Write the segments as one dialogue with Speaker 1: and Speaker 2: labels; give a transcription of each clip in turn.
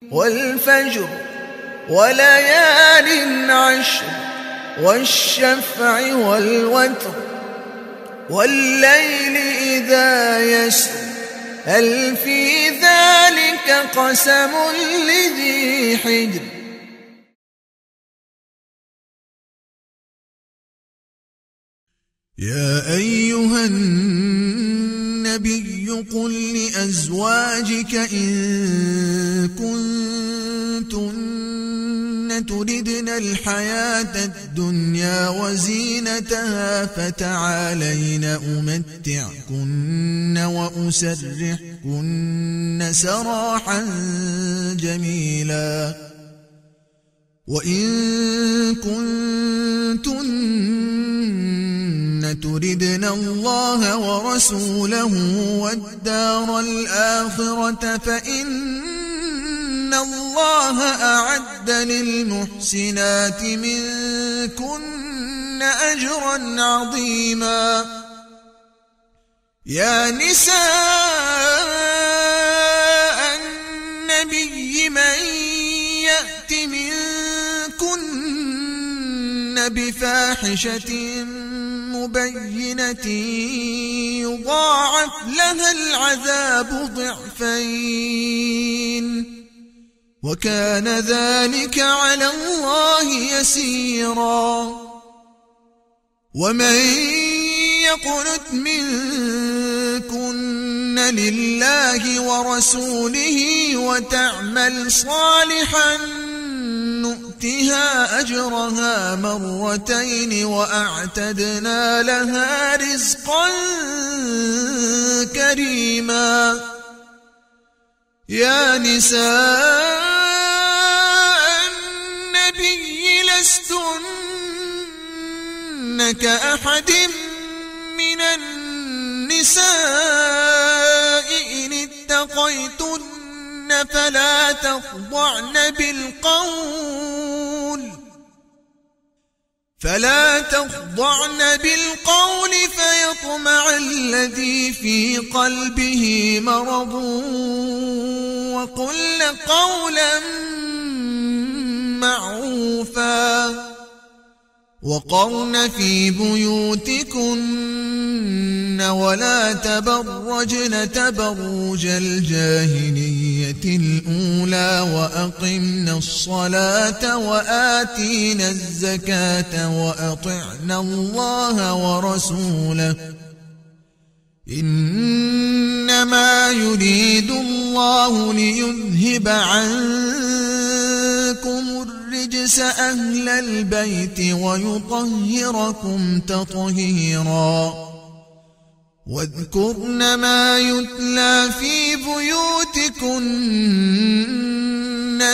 Speaker 1: والفجر وليال عشر والشفع والوتر والليل إذا يسر هل في ذلك قسم لذي حجر.
Speaker 2: يا أيها النبي قل لأزواجك إن كنتن تردن الحياة الدنيا وزينتها فتعالين أمتعكن وأسرحكن سراحا جميلا. وإن كنتن تردن الله ورسوله والدار الآخرة فإن الله أعد للمحسنات منكن أجرا عظيما. يا نساء النبي من يأت منكن بفاحشة مبينة يضاعف لها العذاب ضعفين وكان ذلك على الله يسيرا. ومن يقنت منكن لله ورسوله وتعمل صالحا نؤتها أجرها مرتين وأعتدنا لها رزقا كريما. يا نساء النبي لستن كأحد من النساء إن اتقيتن فلا تخضعن بالقول فيطمع الذي في قلبه مرض وقلن قولا معروفا. وقرن في بيوتكن ولا تبرجن تبرج الجاهلية الأولى وأقمن الصلاة وآتينا الزكاة وأطعنا الله ورسوله إنما يريد الله ليذهب عنكم الرجس أهل البيت ويطهركم تطهيرا. واذكرن ما يتلى في بيوتكن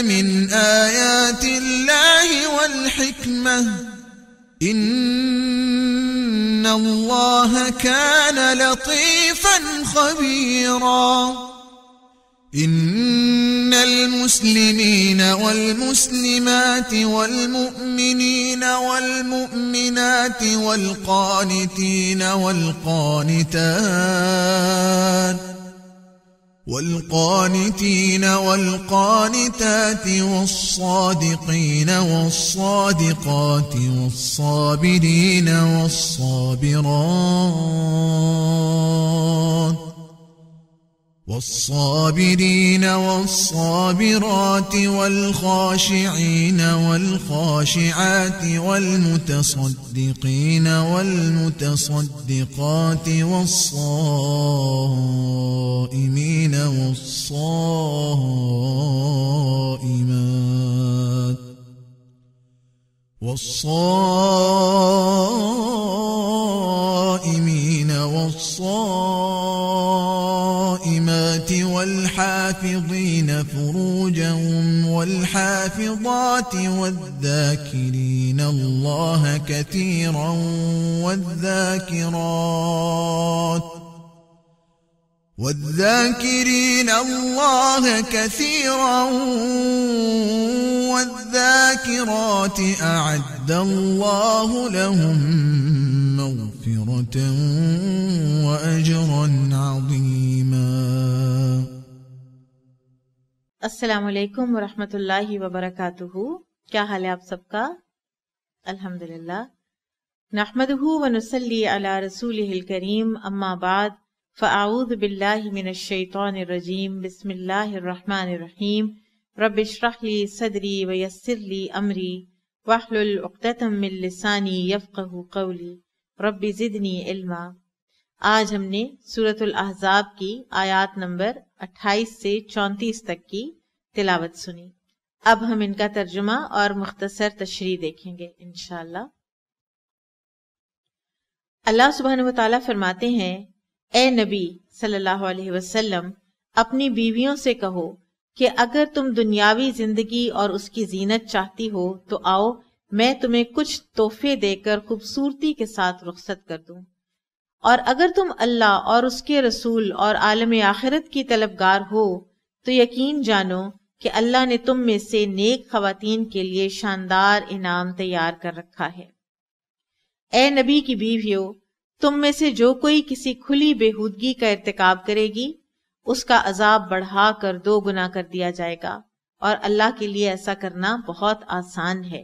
Speaker 2: من آيات الله والحكمة إن الله كان لطيفا خبيرا. إن المسلمين والمسلمات والمؤمنين والمؤمنات والقانتين والقانتات والصادقين والصادقات والصابرين والصابرات والخاشعين والخاشعات والمتصدقين والمتصدقات والصائمين والصائمات والحافظين فروجهم والحافظات والذاكرين الله كثيرا والذاكرين الله كثيرا والذاكرات أعد الله لهم مغفرة وأجرا عظيما.
Speaker 3: السلام علیکم ورحمۃ اللہ وبرکاتہ. کیا حال ہے آپ سب کا؟ الحمدللہ. نحمدہ ونصلی علی رسولہ الکریم. اما بعد فاعوذ باللہ من الشیطان الرجیم. بسم اللہ الرحمن الرحیم. رب اشرح لی صدری ویسر لی امری واحلل عقدۃ من لسانی یفقہوا قولی. رب زدنی علما. آج ہم نے سورۃ الاحزاب کی آیات نمبر 28 سے 34 تک کی تلاوت سنی. اب ہم ان کا ترجمہ اور مختصر تشریح دیکھیں گے انشاءاللہ. اللہ سبحانہ و تعالیٰ فرماتے ہیں، اے نبی صلی اللہ علیہ وسلم، اپنی بیویوں سے کہو کہ اگر تم دنیاوی زندگی اور اس کی زینت چاہتی ہو تو آؤ میں تمہیں کچھ تحفے دے کر خوبصورتی کے ساتھ رخصت کر دوں، اور اگر تم اللہ اور اس کے رسول اور عالم آخرت کی طلبگار ہو تو یقین جانو کہ اللہ نے تم میں سے نیک خواتین کے لیے شاندار انعام تیار کر رکھا ہے. اے نبی کی بیویوں، تم میں سے جو کوئی کسی کھلی بےہودگی کا ارتکاب کرے گی اس کا عذاب بڑھا کر 2 گنا کر دیا جائے گا، اور اللہ کے لیے ایسا کرنا بہت آسان ہے.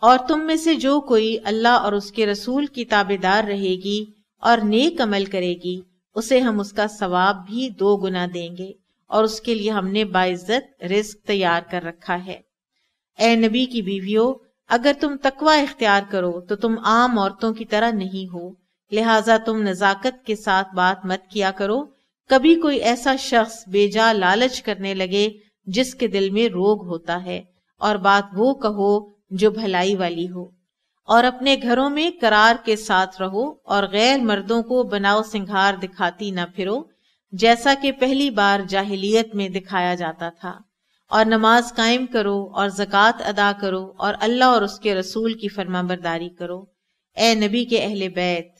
Speaker 3: اور تم میں سے جو کوئی اللہ اور اس کے رسول کی تابعدار رہے گی اور نیک عمل کرے گی اسے ہم اس کا ثواب بھی 2 گنا دیں گے، اور اس کے لیے ہم نے باعزت رزق تیار کر رکھا ہے. اے نبی کی بیویوں، اگر تم تقوی اختیار کرو تو تم عام عورتوں کی طرح نہیں ہو، لہٰذا تم نزاکت کے ساتھ بات مت کیا کرو. کبھی کوئی ایسا شخص بے جا لالچ کرنے لگے جس کے دل میں روگ ہوتا ہے، اور بات وہ کہو جو بھلائی والی ہو. اور اپنے گھروں میں قرار کے ساتھ رہو اور غیر مردوں کو بناؤ سنگھار دکھاتی نہ پھرو جیسا کہ پہلی بار جاہلیت میں دکھایا جاتا تھا. اور نماز قائم کرو اور زکوٰۃ ادا کرو اور اللہ اور اس کے رسول کی فرما برداری کرو. اے نبی کے اہل بیت،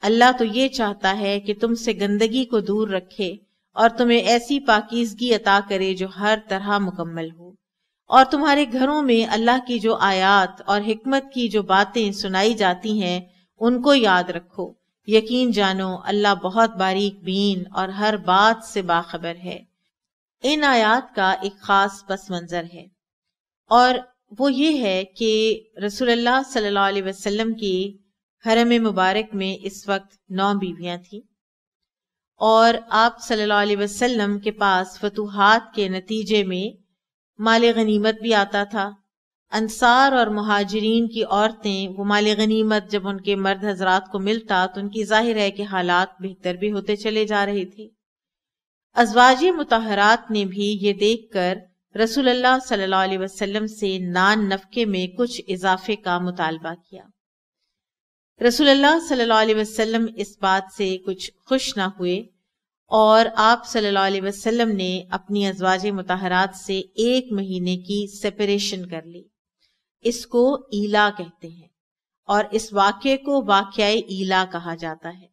Speaker 3: اللہ تو یہ چاہتا ہے کہ تم سے گندگی کو دور رکھے اور تمہیں ایسی پاکیزگی عطا کرے جو ہر طرح مکمل ہو. اور تمہارے گھروں میں اللہ کی جو آیات اور حکمت کی جو باتیں سنائی جاتی ہیں ان کو یاد رکھو. یقین جانو اللہ بہت باریک بین اور ہر بات سے باخبر ہے. ان آیات کا ایک خاص پس منظر ہے، اور وہ یہ ہے کہ رسول اللہ صلی اللہ علیہ وسلم کی حرم مبارک میں اس وقت 9 بیویاں تھیں، اور آپ صلی اللہ علیہ وسلم کے پاس فتوحات کے نتیجے میں مال غنیمت بھی آتا تھا. انصار اور مہاجرین کی عورتیں وہ مال غنیمت جب ان کے مرد حضرات کو ملتا تو ان کی ظاہر ہے کہ حالات بہتر بھی ہوتے چلے جا رہے تھے. ازواج مطہرات نے بھی یہ دیکھ کر رسول اللہ صلی اللہ علیہ وسلم سے نان نفقے میں کچھ اضافے کا مطالبہ کیا. رسول اللہ صلی اللہ علیہ وسلم اس بات سے کچھ خوش نہ ہوئے، اور آپ صلی اللہ علیہ وسلم نے اپنی ازواج مطہرات سے 1 مہینے کی سپریشن کر لی. اس کو ایلا کہتے ہیں، اور اس واقعے کو واقعہ ایلا کہا جاتا ہے.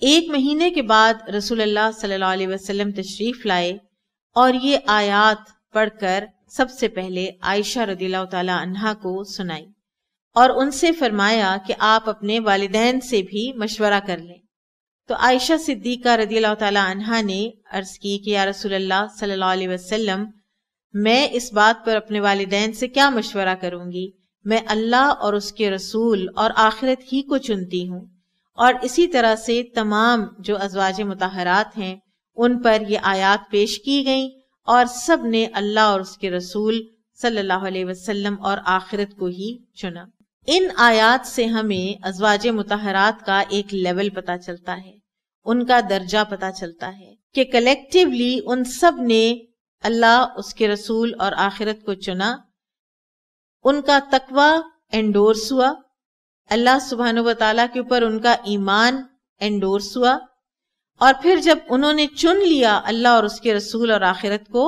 Speaker 3: 1 مہینے کے بعد رسول اللہ صلی اللہ علیہ وسلم تشریف لائے اور یہ آیات پڑھ کر سب سے پہلے عائشہ رضی اللہ تعالی عنہا کو سنائی، اور ان سے فرمایا کہ آپ اپنے والدین سے بھی مشورہ کر لیں. تو عائشہ صدیقہ رضی اللہ تعالی عنہا نے عرض کی کہ یا رسول اللہ صلی اللہ علیہ وسلم، میں اس بات پر اپنے والدین سے کیا مشورہ کروں گی؟ میں اللہ اور اس کے رسول اور آخرت ہی کو چنتی ہوں. اور اسی طرح سے تمام جو ازواج مطہرات ہیں ان پر یہ آیات پیش کی گئیں، اور سب نے اللہ اور اس کے رسول صلی اللہ علیہ وسلم اور آخرت کو ہی چنا. ان آیات سے ہمیں ازواج مطہرات کا ایک لیول پتہ چلتا ہے، ان کا درجہ پتہ چلتا ہے کہ کلیکٹیولی ان سب نے اللہ، اس کے رسول اور آخرت کو چنا. ان کا تقوی انڈورس ہوا، اللہ سبحانہ و تعالیٰ کے اوپر ان کا ایمان انڈورس ہوا، اور پھر جب انہوں نے چن لیا اللہ اور اس کے رسول اور آخرت کو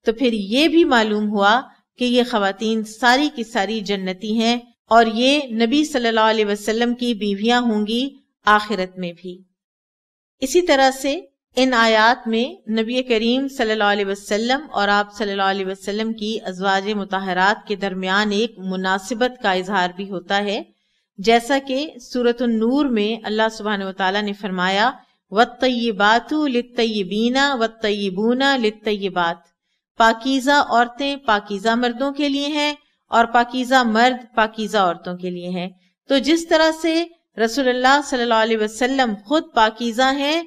Speaker 3: تو پھر یہ بھی معلوم ہوا کہ یہ خواتین ساری کی ساری جنتی ہیں، اور یہ نبی صلی اللہ علیہ وسلم کی بیویاں ہوں گی آخرت میں بھی. اسی طرح سے ان آیات میں نبی کریم صلی اللہ علیہ وسلم اور آپ صلی اللہ علیہ وسلم کی ازواج مطہرات کے درمیان ایک مناسبت کا اظہار بھی ہوتا ہے، جیسا کہ سورۃ النور میں اللہ سبحانہ وتعالیٰ نے فرمایا والطیبات للطیبین والطیبون للطیبات، پاکیزہ عورتیں پاکیزہ مردوں کے لیے ہیں اور پاکیزہ مرد پاکیزہ عورتوں کے لیے ہیں۔ تو جس طرح سے رسول اللہ صلی اللہ علیہ وسلم خود پاکیزہ ہیں،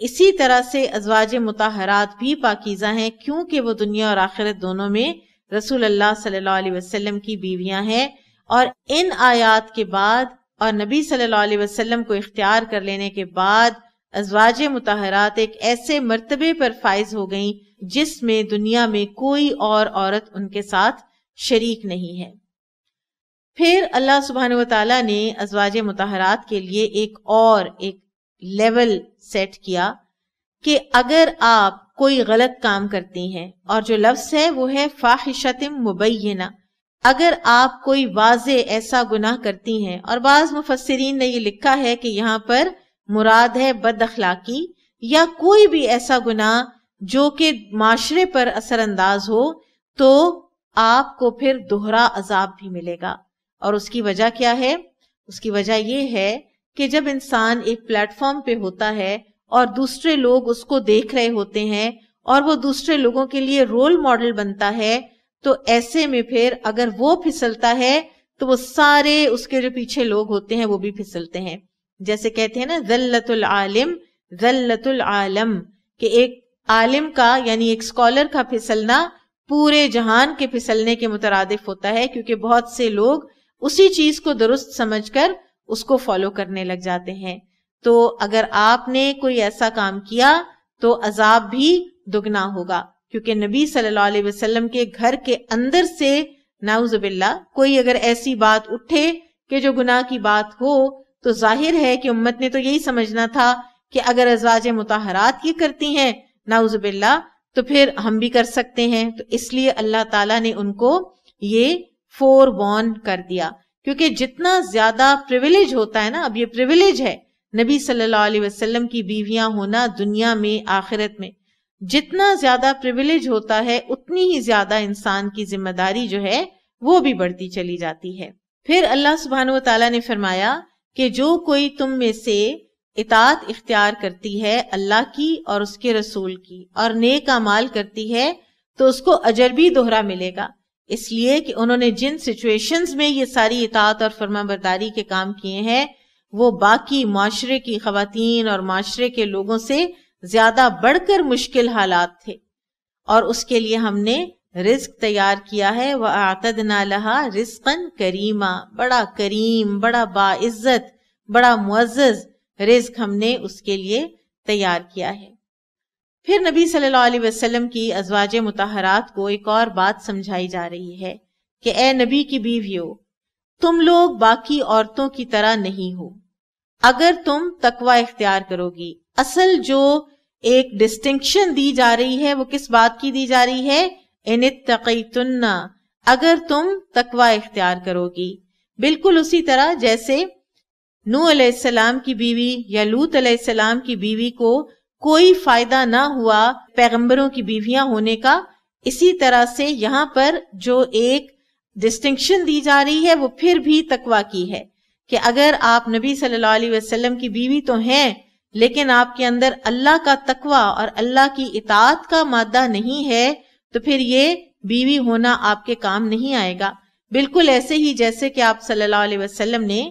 Speaker 3: اسی طرح سے ازواج مطہرات بھی پاکیزہ ہیں، کیونکہ وہ دنیا اور آخرت دونوں میں رسول اللہ صلی اللہ علیہ وسلم کی بیویاں ہیں۔ اور ان آیات کے بعد اور نبی صلی اللہ علیہ وسلم کو اختیار کر لینے کے بعد ازواج مطہرات ایک ایسے مرتبے پر فائز ہو گئیں جس میں دنیا میں کوئی اور عورت ان کے ساتھ شریک نہیں ہے۔ پھر اللہ سبحانہ وتعالیٰ نے ازواج مطہرات کے لیے ایک لیول سیٹ کیا کہ اگر آپ کوئی غلط کام کرتی ہیں، اور جو لفظ ہے وہ ہے فاحشۃ مبینہ، اگر آپ کوئی واضح ایسا گناہ کرتی ہیں، اور بعض مفسرین نے یہ لکھا ہے کہ یہاں پر مراد ہے بد اخلاقی یا کوئی بھی ایسا گناہ جو کہ معاشرے پر اثر انداز ہو، تو آپ کو پھر دوہرا عذاب بھی ملے گا۔ اور اس کی وجہ کیا ہے؟ اس کی وجہ یہ ہے کہ جب انسان ایک پلیٹ فارم پہ ہوتا ہے اور دوسرے لوگ اس کو دیکھ رہے ہوتے ہیں اور وہ دوسرے لوگوں کے لیے رول ماڈل بنتا ہے، تو ایسے میں پھر اگر وہ پھسلتا ہے تو وہ سارے اس کے جو پیچھے لوگ ہوتے ہیں وہ بھی پھسلتے ہیں۔ جیسے کہتے ہیں نا ذلت العالم ذلت العالم، کہ ایک عالم کا یعنی ایک اسکالر کا پھسلنا پورے جہان کے پھسلنے کے مترادف ہوتا ہے، کیونکہ بہت سے لوگ اسی چیز کو درست سمجھ کر اس کو فالو کرنے لگ جاتے ہیں۔ تو اگر آپ نے کوئی ایسا کام کیا تو عذاب بھی دگنا ہوگا، کیونکہ نبی صلی اللہ علیہ وسلم کے گھر کے اندر سے نعوذ باللہ کوئی اگر ایسی بات اٹھے کہ جو گناہ کی بات ہو، تو ظاہر ہے کہ امت نے تو یہی سمجھنا تھا کہ اگر ازواج مطہرات یہ کرتی ہیں نعوذ باللہ تو پھر ہم بھی کر سکتے ہیں۔ تو اس لیے اللہ تعالیٰ نے ان کو یہ فور وارن کر دیا، کیونکہ جتنا زیادہ پریویلیج ہوتا ہے نا، اب یہ پریویلیج ہے نبی صلی اللہ علیہ وسلم کی بیویاں ہونا دنیا میں آخرت میں، جتنا زیادہ پریویلیج ہوتا ہے اتنی ہی زیادہ انسان کی ذمہ داری جو ہے وہ بھی بڑھتی چلی جاتی ہے۔ پھر اللہ سبحانہ و تعالیٰ نے فرمایا کہ جو کوئی تم میں سے اطاعت اختیار کرتی ہے اللہ کی اور اس کے رسول کی اور نیک اعمال کرتی ہے تو اس کو اجر بھی دوہرا ملے گا، اس لیے کہ انہوں نے جن سچویشنز میں یہ ساری اطاعت اور فرما برداری کے کام کیے ہیں وہ باقی معاشرے کی خواتین اور معاشرے کے لوگوں سے زیادہ بڑھ کر مشکل حالات تھے، اور اس کے لیے ہم نے رزق تیار کیا ہے۔ وَأَعْتَدْنَا لَهَا رِزْقًا كَرِيمًا، بڑا کریم، بڑا باعزت، بڑا معزز رزق ہم نے اس کے لیے تیار کیا ہے۔ پھر نبی صلی اللہ علیہ وسلم کی ازواج مطہرات کو ایک اور بات سمجھائی جا رہی ہے کہ اے نبی کی بیویو، تم لوگ باقی عورتوں کی طرح نہیں ہو اگر تم تقوی اختیار کرو گی۔ اصل جو ایک ڈسٹنکشن دی جا رہی ہے وہ کس بات کی دی جا رہی ہے؟ ان اتقیتن، اگر تم تقوی اختیار کرو گی، بالکل اسی طرح جیسے نوح علیہ السلام کی بیوی یا لوط علیہ السلام کی بیوی کو کوئی فائدہ نہ ہوا پیغمبروں کی بیویاں ہونے کا، اسی طرح سے یہاں پر جو ایک ڈسٹنکشن دی جا رہی ہے وہ پھر بھی تقوی کی ہے کہ اگر آپ نبی صلی اللہ علیہ وسلم کی بیوی تو ہیں لیکن آپ کے اندر اللہ کا تقوی اور اللہ کی اطاعت کا مادہ نہیں ہے تو پھر یہ بیوی ہونا آپ کے کام نہیں آئے گا۔ بالکل ایسے ہی جیسے کہ آپ صلی اللہ علیہ وسلم نے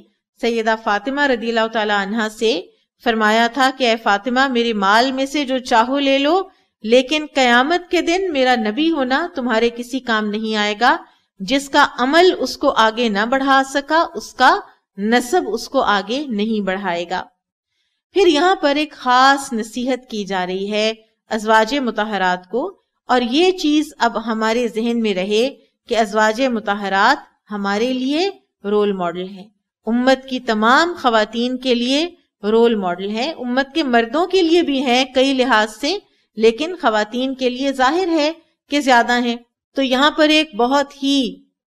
Speaker 3: سیدہ فاطمہ رضی اللہ تعالی عنہا سے فرمایا تھا کہ اے فاطمہ میرے مال میں سے جو چاہو لے لو، لیکن قیامت کے دن میرا نبی ہونا تمہارے کسی کام نہیں آئے گا۔ جس کا عمل اس کو آگے نہ بڑھا سکا اس کا نسب اس کو آگے نہیں بڑھائے گا۔ پھر یہاں پر ایک خاص نصیحت کی جا رہی ہے ازواج مطہرات کو، اور یہ چیز اب ہمارے ذہن میں رہے کہ ازواج مطہرات ہمارے لیے رول ماڈل ہیں، امت کی تمام خواتین کے لیے رول ماڈل ہیں، امت کے مردوں کے لیے بھی ہیں کئی لحاظ سے، لیکن خواتین کے لیے ظاہر ہے کہ زیادہ ہیں۔ تو یہاں پر ایک بہت ہی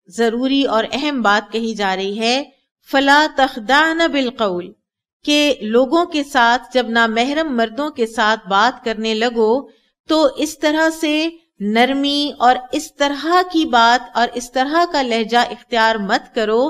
Speaker 3: ضروری اور اہم بات کہی جا رہی ہے، فَلَا تَخْدَعْنَ بِالْقَوْلِ، کہ لوگوں کے ساتھ جب نامحرم مردوں کے ساتھ بات کرنے لگو تو اس طرح سے نرمی اور اس طرح کی بات اور اس طرح کا لہجہ اختیار مت کرو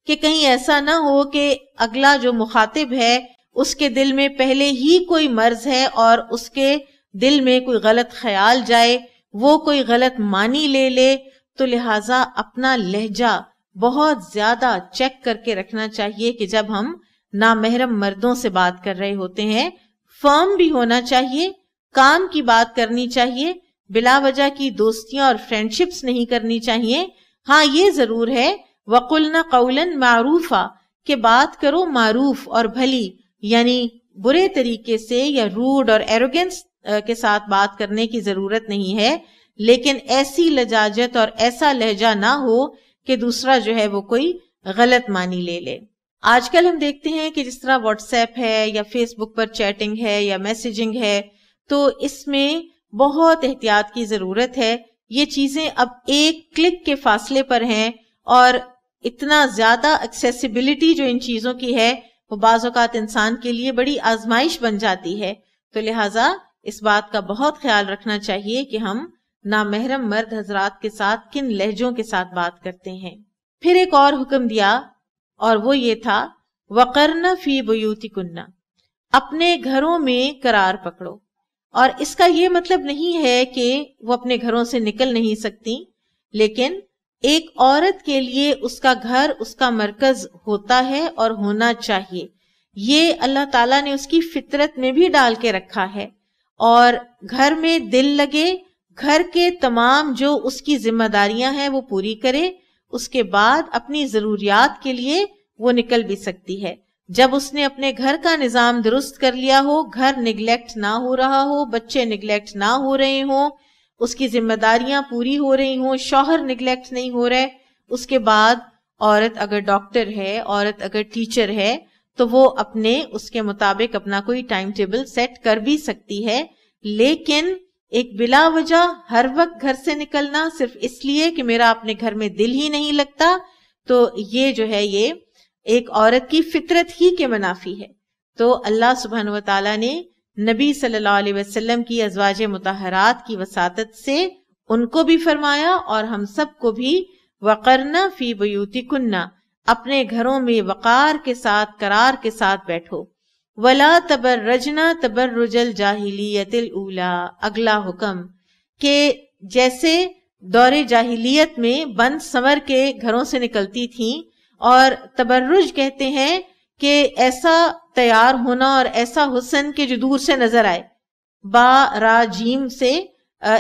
Speaker 3: کہ کہیں ایسا نہ ہو کہ اگلا جو مخاطب ہے اس کے دل میں پہلے ہی کوئی مرض ہے اور اس کے دل میں کوئی غلط خیال جائے، وہ کوئی غلط معنی لے لے، تو لہٰذا اپنا لہجہ بہت زیادہ چیک کر کے رکھنا چاہیے کہ جب ہم نامحرم مردوں سے بات کر رہے ہوتے ہیں فرم بھی ہونا چاہیے، کام کی بات کرنی چاہیے، بلا وجہ کی دوستیاں اور فرینڈشپس نہیں کرنی چاہیے۔ ہاں یہ ضرور ہے وَقُلْنَا قَوْلًا مَعْرُوفًا کہ بات کرو معروف اور بھلی، یعنی برے طریقے سے یا روڈ اور ایروگنس کے ساتھ بات کرنے کی ضرورت نہیں ہے، لیکن ایسی لجاجت اور ایسا لہجہ نہ ہو کہ دوسرا جو ہے وہ کوئی غلط معنی لے لے۔ آج کل ہم دیکھتے ہیں کہ جس طرح واٹس ایپ ہے یا فیس بک پر چیٹنگ ہے یا میسیجنگ ہے، تو اس میں بہت احتیاط کی ضرورت ہے۔ یہ چیزیں اب ایک کلک کے فاصلے پر ہیں اور اتنا زیادہ ایکسیسیبلٹی جو ان چیزوں کی ہے وہ بعض اوقات انسان کے لیے بڑی آزمائش بن جاتی ہے، تو لہٰذا اس بات کا بہت خیال رکھنا چاہیے کہ ہم نامحرم مرد حضرات کے ساتھ کن لہجوں کے ساتھ بات کرتے ہیں۔ پھر ایک اور حکم دیا اور وہ یہ تھا وَقَرْنَ فِي بُيُوتِكُنَّ، اپنے گھروں میں قرار پکڑو۔ اور اس کا یہ مطلب نہیں ہے کہ وہ اپنے گھروں سے نکل نہیں سکتی، لیکن ایک عورت کے لیے اس کا گھر اس کا مرکز ہوتا ہے اور ہونا چاہیے۔ یہ اللہ تعالیٰ نے اس کی فطرت میں بھی ڈال کے رکھا ہے، اور گھر میں دل لگے، گھر کے تمام جو اس کی ذمہ داریاں ہیں وہ پوری کرے، اس کے بعد اپنی ضروریات کے لیے وہ نکل بھی سکتی ہے۔ جب اس نے اپنے گھر کا نظام درست کر لیا ہو، گھر نگلیکٹ نہ ہو رہا ہو، بچے نگلیکٹ نہ ہو رہے ہوں، اس کی ذمہ داریاں پوری ہو رہی ہوں، شوہر نگلیکٹ نہیں ہو رہے، اس کے بعد عورت اگر ڈاکٹر ہے، عورت اگر ٹیچر ہے، تو وہ اپنے اس کے مطابق اپنا کوئی ٹائم ٹیبل سیٹ کر بھی سکتی ہے۔ لیکن ایک بلا وجہ ہر وقت گھر سے نکلنا صرف اس لیے کہ میرا اپنے گھر میں دل ہی نہیں لگتا، تو یہ جو ہے یہ ایک عورت کی فطرت ہی کے منافی ہے۔ تو اللہ سبحانہ و تعالیٰ نے نبی صلی اللہ علیہ وسلم کی ازواج مطہرات کی وساطت سے ان کو بھی فرمایا اور ہم سب کو بھی وَقَرْنَ فِي بُيُوتِكُنَّ، اپنے گھروں میں وقار کے ساتھ قرار کے ساتھ بیٹھو۔ وَلَا تَبَرَّجْنَ تَبَرُّجَ الْجَاهِلِيَّةِ الْأُولَىٰ، اگلا حکم کہ جیسے دور جاہلیت میں بند سنور کے گھروں سے نکلتی تھیں، اور تبرج کہتے ہیں کہ ایسا تیار ہونا اور ایسا حسن کہ جو دور سے نظر آئے، با را جیم سے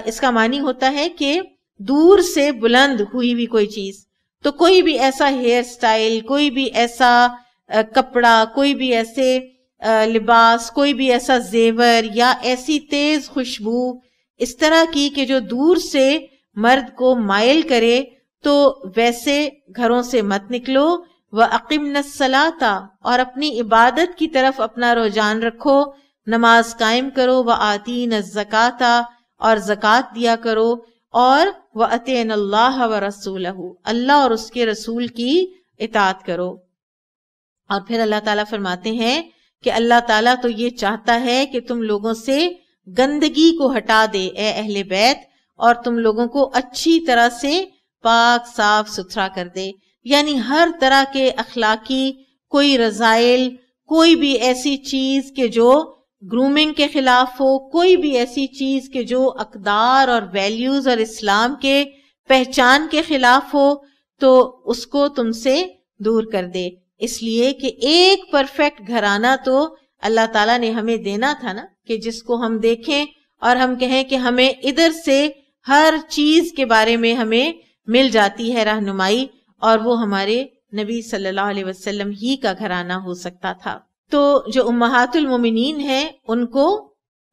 Speaker 3: اس کا معنی ہوتا ہے کہ دور سے بلند ہوئی بھی کوئی چیز، تو کوئی بھی ایسا ہیئر سٹائل، کوئی بھی ایسا کپڑا، کوئی بھی ایسے لباس، کوئی بھی ایسا زیور یا ایسی تیز خوشبو اس طرح کی کہ جو دور سے مرد کو مائل کرے، تو ویسے گھروں سے مت نکلو۔ وَأَقِمْنَ الصَّلَاةَ، اور اپنی عبادت کی طرف اپنا رجحان رکھو، نماز قائم کرو۔ وَآتِينَ الزَّكَاةَ، اور زکوٰۃ دیا کرو۔ اور وَأَطِيعْنَ اللَّهَ وَرَسُولَهُ، اللہ اور اس کے رسول کی اطاعت کرو۔ اور پھر اللہ تعالیٰ فرماتے ہیں کہ اللہ تعالیٰ تو یہ چاہتا ہے کہ تم لوگوں سے گندگی کو ہٹا دے اے اہل بیت، اور تم لوگوں کو اچھی طرح سے پاک صاف ستھرا کر دے، یعنی ہر طرح کے اخلاقی کوئی رذائل، کوئی بھی ایسی چیز کہ جو گرومنگ کے خلاف ہو، کوئی بھی ایسی چیز کہ جو اقدار اور ویلیوز اور اسلام کے پہچان کے خلاف ہو، تو اس کو تم سے دور کر دے۔ اس لیے کہ ایک پرفیکٹ گھرانہ تو اللہ تعالیٰ نے ہمیں دینا تھا نا، کہ جس کو ہم دیکھیں اور ہم کہیں کہ ہمیں ادھر سے ہر چیز کے بارے میں ہمیں مل جاتی ہے رہنمائی، اور وہ ہمارے نبی صلی اللہ علیہ وسلم ہی کا گھرانہ ہو سکتا تھا۔ تو جو امہات المومنین ہیں ان کو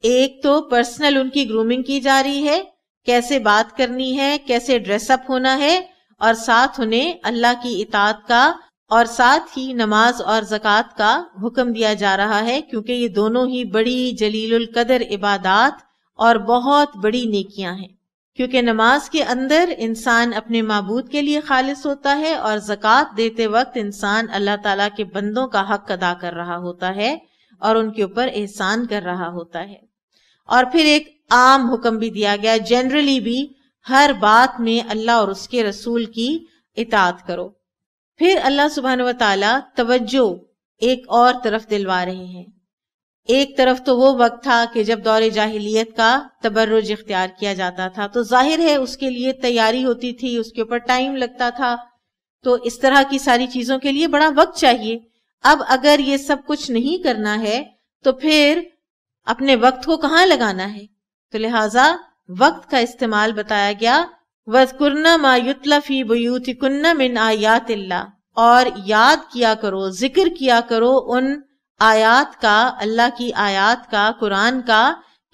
Speaker 3: ایک تو پرسنل ان کی گرومنگ کی جا رہی ہے، کیسے بات کرنی ہے، کیسے ڈریس اپ ہونا ہے، اور ساتھ انہیں اللہ کی اطاعت کا اور ساتھ ہی نماز اور زکوٰۃ کا حکم دیا جا رہا ہے، کیونکہ یہ دونوں ہی بڑی جلیل القدر عبادات اور بہت بڑی نیکیاں ہیں۔ کیونکہ نماز کے اندر انسان اپنے معبود کے لیے خالص ہوتا ہے، اور زکوٰۃ دیتے وقت انسان اللہ تعالیٰ کے بندوں کا حق ادا کر رہا ہوتا ہے اور ان کے اوپر احسان کر رہا ہوتا ہے۔ اور پھر ایک عام حکم بھی دیا گیا، جنرلی بھی ہر بات میں اللہ اور اس کے رسول کی اطاعت کرو۔ پھر اللہ سبحانہ و تعالیٰ توجہ ایک اور طرف دلوا رہے ہیں، ایک طرف تو وہ وقت تھا کہ جب دور جاہلیت کا تبرج اختیار کیا جاتا تھا، تو ظاہر ہے اس کے لیے تیاری ہوتی تھی، اس کے اوپر ٹائم لگتا تھا، تو اس طرح کی ساری چیزوں کے لیے بڑا وقت چاہیے۔ اب اگر یہ سب کچھ نہیں کرنا ہے تو پھر اپنے وقت کو کہاں لگانا ہے؟ تو لہٰذا وقت کا استعمال بتایا گیا، وَاذْكُرْنَ مَا يُتْلَى فِي بُيُوتِكُنَّ مِنْ آیَاتِ اللَّهِ، اور یاد کیا کرو، ذکر کیا کرو ان آیات کا، اللہ کی آیات کا، قرآن کا،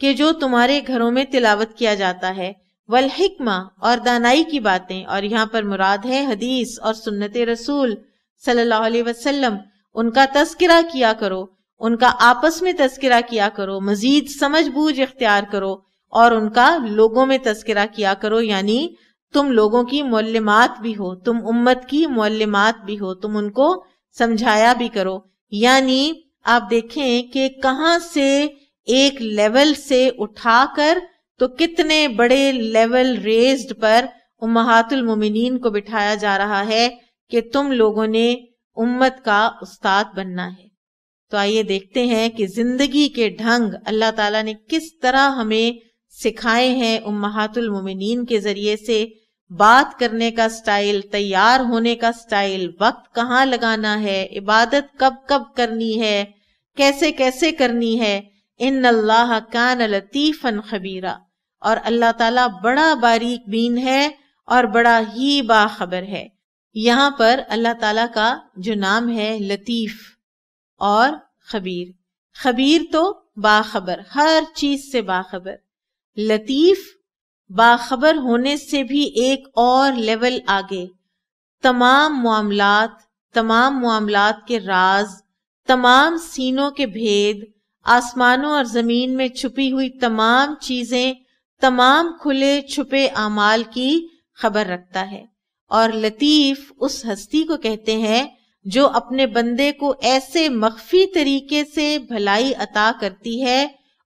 Speaker 3: کہ جو تمہارے گھروں میں تلاوت کیا جاتا ہے، والحکمہ، اور دانائی کی باتیں، اور یہاں پر مراد ہے حدیث اور سنت رسول صلی اللہ علیہ وسلم، ان کا تذکرہ کیا کرو، ان کا آپس میں تذکرہ کیا کرو، مزید سمجھ بوجھ اختیار کرو، اور ان کا لوگوں میں تذکرہ کیا کرو، یعنی تم لوگوں کی معلمات بھی ہو، تم امت کی معلمات بھی ہو، تم ان کو سمجھایا بھی کرو۔ یعنی آپ دیکھیں کہ کہاں سے ایک لیول سے اٹھا کر تو کتنے بڑے لیول ریزڈ پر امہات المومنین کو بٹھایا جا رہا ہے کہ تم لوگوں نے امت کا استاد بننا ہے۔ تو آئیے دیکھتے ہیں کہ زندگی کے ڈھنگ اللہ تعالیٰ نے کس طرح ہمیں سکھائے ہیں، امہات المومنین کے ذریعے سے بات کرنے کا سٹائل، تیار ہونے کا سٹائل، وقت کہاں لگانا ہے، عبادت کب کب کرنی ہے، کیسے کیسے کرنی ہے۔ ان اللہ کان لطیفا خبیرا، اور اللہ تعالیٰ بڑا باریک بین ہے اور بڑا ہی باخبر ہے۔ یہاں پر اللہ تعالیٰ کا جو نام ہے لطیف اور خبیر، خبیر تو باخبر، ہر چیز سے باخبر، لطیف باخبر ہونے سے بھی ایک اور لیول آگے، تمام معاملات کے راز، تمام سینوں کے بھید، آسمانوں اور زمین میں چھپی ہوئی تمام چیزیں، تمام کھلے چھپے اعمال کی خبر رکھتا ہے۔ اور لطیف اس ہستی کو کہتے ہیں جو اپنے بندے کو ایسے مخفی طریقے سے بھلائی عطا کرتی ہے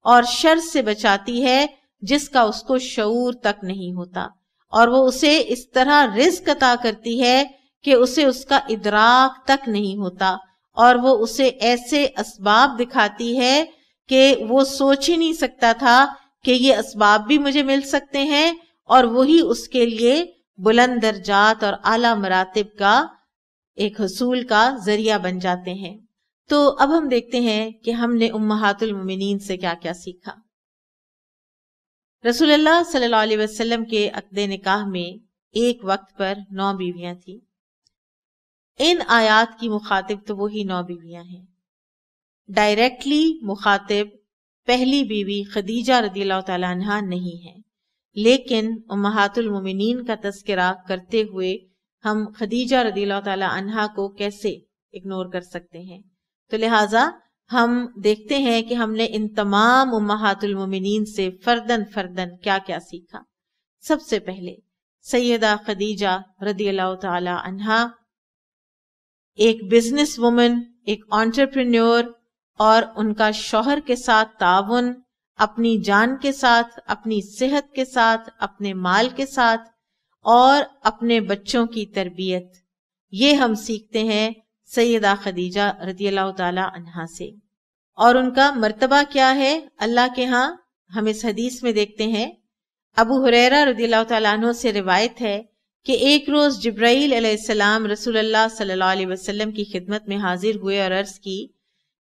Speaker 3: اور شر سے بچاتی ہے جس کا اس کو شعور تک نہیں ہوتا، اور وہ اسے اس طرح رزق عطا کرتی ہے کہ اسے اس کا ادراک تک نہیں ہوتا، اور وہ اسے ایسے اسباب دکھاتی ہے کہ وہ سوچ ہی نہیں سکتا تھا کہ یہ اسباب بھی مجھے مل سکتے ہیں، اور وہی اس کے لیے بلند درجات اور اعلیٰ مراتب کا ایک حصول کا ذریعہ بن جاتے ہیں۔ تو اب ہم دیکھتے ہیں کہ ہم نے امہات المومنین سے کیا کیا سیکھا۔ رسول اللہ صلی اللہ علیہ وسلم کے عقد نکاح میں ایک وقت پر 9 بیویاں تھیں۔ ان آیات کی مخاطب تو وہی 9 بیویاں ہیں۔ ڈائریکٹلی مخاطب پہلی بیوی خدیجہ رضی اللہ تعالی عنہا نہیں ہے، لیکن امہات المومنین کا تذکرہ کرتے ہوئے ہم خدیجہ رضی اللہ تعالی عنہا کو کیسے اگنور کر سکتے ہیں؟ تو لہٰذا ہم دیکھتے ہیں کہ ہم نے ان تمام امہات المومنین سے فردن کیا کیا سیکھا۔ سب سے پہلے سیدہ خدیجہ رضی اللہ تعالی عنہا ایک بزنس وومن، ایک انٹرپرینور، اور ان کا شوہر کے ساتھ تعاون، اپنی جان کے ساتھ، اپنی صحت کے ساتھ، اپنے مال کے ساتھ، اور اپنے بچوں کی تربیت، یہ ہم سیکھتے ہیں سیدہ خدیجہ رضی اللہ تعالی عنہا سے۔ اور ان کا مرتبہ کیا ہے اللہ کے ہاں، ہم اس حدیث میں دیکھتے ہیں۔ ابو ہریرہ رضی اللہ تعالیٰ عنہ سے روایت ہے کہ ایک روز جبرائیل علیہ السلام رسول اللہ صلی اللہ علیہ وسلم کی خدمت میں حاضر ہوئے اور عرض کی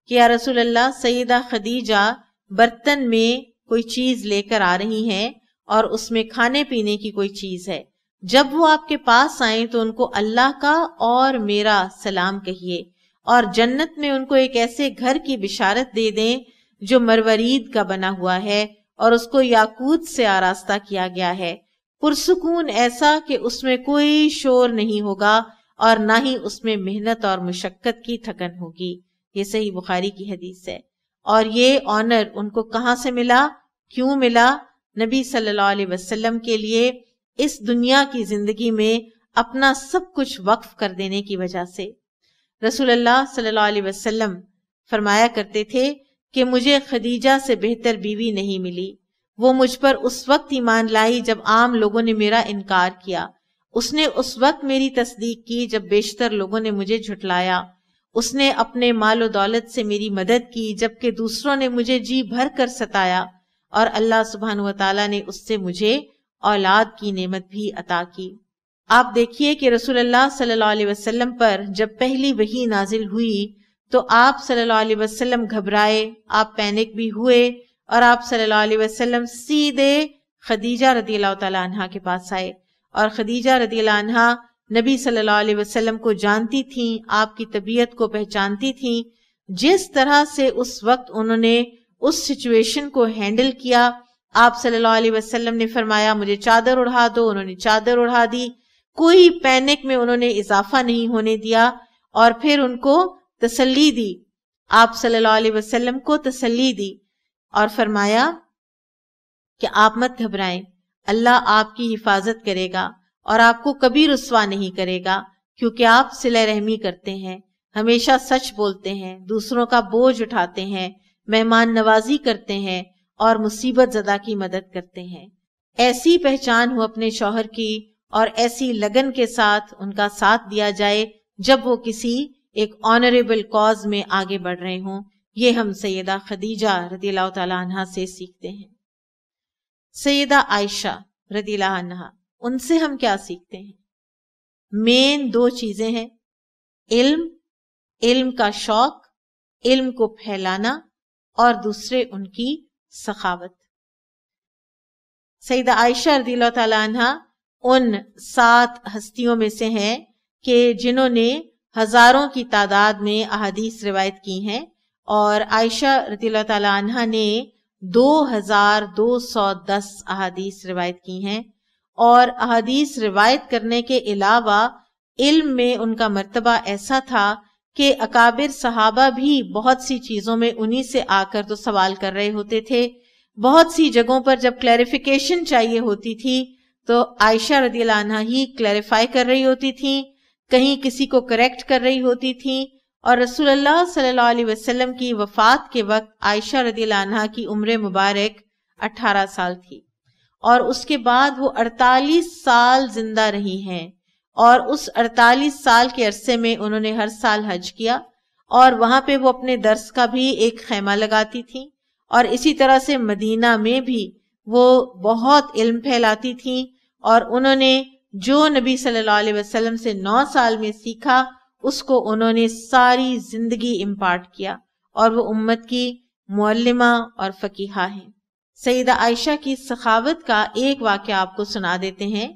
Speaker 3: کہ یا رسول اللہ، سیدہ خدیجہ برتن میں کوئی چیز لے کر آ رہی ہیں اور اس میں کھانے پینے کی کوئی چیز ہے، جب وہ آپ کے پاس آئیں تو ان کو اللہ کا اور میرا سلام کہیے، اور جنت میں ان کو ایک ایسے گھر کی بشارت دے دیں جو مروارید کا بنا ہوا ہے اور اس کو یاقوت سے آراستہ کیا گیا ہے، پرسکون ایسا کہ اس میں کوئی شور نہیں ہوگا اور نہ ہی اس میں محنت اور مشقت کی تھکن ہوگی۔ یہ صحیح بخاری کی حدیث ہے۔ اور یہ آنر ان کو کہاں سے ملا، کیوں ملا؟ نبی صلی اللہ علیہ وسلم کے لیے اس دنیا کی زندگی میں اپنا سب کچھ وقف کر دینے کی وجہ سے۔ رسول اللہ صلی اللہ علیہ وسلم فرمایا کرتے تھے کہ مجھے خدیجہ سے بہتر بیوی نہیں ملی، وہ مجھ پر اس وقت ایمان لائی جب عام لوگوں نے میرا انکار کیا، اس نے اس وقت میری تصدیق کی جب بیشتر لوگوں نے مجھے جھٹلایا، اس نے اپنے مال و دولت سے میری مدد کی جبکہ دوسروں نے مجھے جی بھر کر ستایا، اور اللہ سبحانہ و تعالیٰ نے اس سے مجھے اولاد کی نعمت بھی عطا کی۔ آپ دیکھیے کہ رسول اللہ صلی اللہ علیہ وسلم پر جب پہلی وحی نازل ہوئی تو آپ صلی اللہ علیہ وسلم گھبرائے، آپ پینک بھی ہوئے، اور آپ صلی اللہ علیہ وسلم سیدھے خدیجہ رضی اللہ تعالیٰ عنہ کے پاس آئے، اور خدیجہ رضی اللہ عنہ نبی صلی اللہ علیہ وسلم کو جانتی تھیں، آپ کی طبیعت کو پہچانتی تھیں، جس طرح سے اس وقت انہوں نے اس سچویشن کو ہینڈل کیا۔ آپ صلی اللہ علیہ وسلم نے فرمایا مجھے چادر اڑھا دو، انہوں نے چادر اڑھا دی، کوئی پینک میں انہوں نے اضافہ نہیں ہونے دیا، اور پھر ان کو تسلی دی، آپ صلی اللہ علیہ وسلم کو تسلی دی اور فرمایا کہ آپ مت گھبرائیں، اللہ آپ کی حفاظت کرے گا اور آپ کو کبھی رسوا نہیں کرے گا، کیونکہ آپ صلہ رحمی کرتے ہیں، ہمیشہ سچ بولتے ہیں، دوسروں کا بوجھ اٹھاتے ہیں، مہمان نوازی کرتے ہیں اور مصیبت زدہ کی مدد کرتے ہیں۔ ایسی پہچان ہو اپنے شوہر کی اور ایسی لگن کے ساتھ ان کا ساتھ دیا جائے جب وہ کسی ایک آنریبل کاز میں آگے بڑھ رہے ہوں۔ یہ ہم سیدہ خدیجہ رضی اللہ تعالیٰ عنہ سے سیکھتے ہیں۔ سیدہ عائشہ رضی اللہ عنہ، ان سے ہم کیا سیکھتے ہیں؟ مین دو چیزیں ہیں، علم کا شوق، علم کو پھیلانا، اور دوسرے ان کی سخاوت۔ سیدہ عائشہ رضی اللہ تعالیٰ عنہ ان 7 ہستیوں میں سے ہیں کہ جنہوں نے ہزاروں کی تعداد میں احادیث روایت کی ہیں، اور عائشہ رضی اللہ تعالیٰ عنہ نے 2210 احادیث روایت کی ہیں، اور احادیث روایت کرنے کے علاوہ علم میں ان کا مرتبہ ایسا تھا کہ اکابر صحابہ بھی بہت سی چیزوں میں انہی سے آ کر تو سوال کر رہے ہوتے تھے، بہت سی جگہوں پر جب کلیریفیکیشن چاہیے ہوتی تھی تو عائشہ رضی اللہ عنہ ہی کلیریفائی کر رہی ہوتی تھیں، کہیں کسی کو کریکٹ کر رہی ہوتی تھیں۔ اور رسول اللہ صلی اللہ علیہ وسلم کی وفات کے وقت عائشہ رضی اللہ عنہ کی عمر مبارک 18 سال تھی، اور اس کے بعد وہ 48 سال زندہ رہی ہیں، اور اس 48 سال کے عرصے میں انہوں نے ہر سال حج کیا، اور وہاں پہ وہ اپنے درس کا بھی ایک خیمہ لگاتی تھیں، اور اسی طرح سے مدینہ میں بھی وہ بہت علم پھیلاتی تھیں، اور انہوں نے جو نبی صلی اللہ علیہ وسلم سے 9 سال میں سیکھا اس کو انہوں نے ساری زندگی امپارٹ کیا، اور وہ امت کی معلمہ اور فقیہہ ہیں۔ سیدہ عائشہ کی سخاوت کا ایک واقعہ آپ کو سنا دیتے ہیں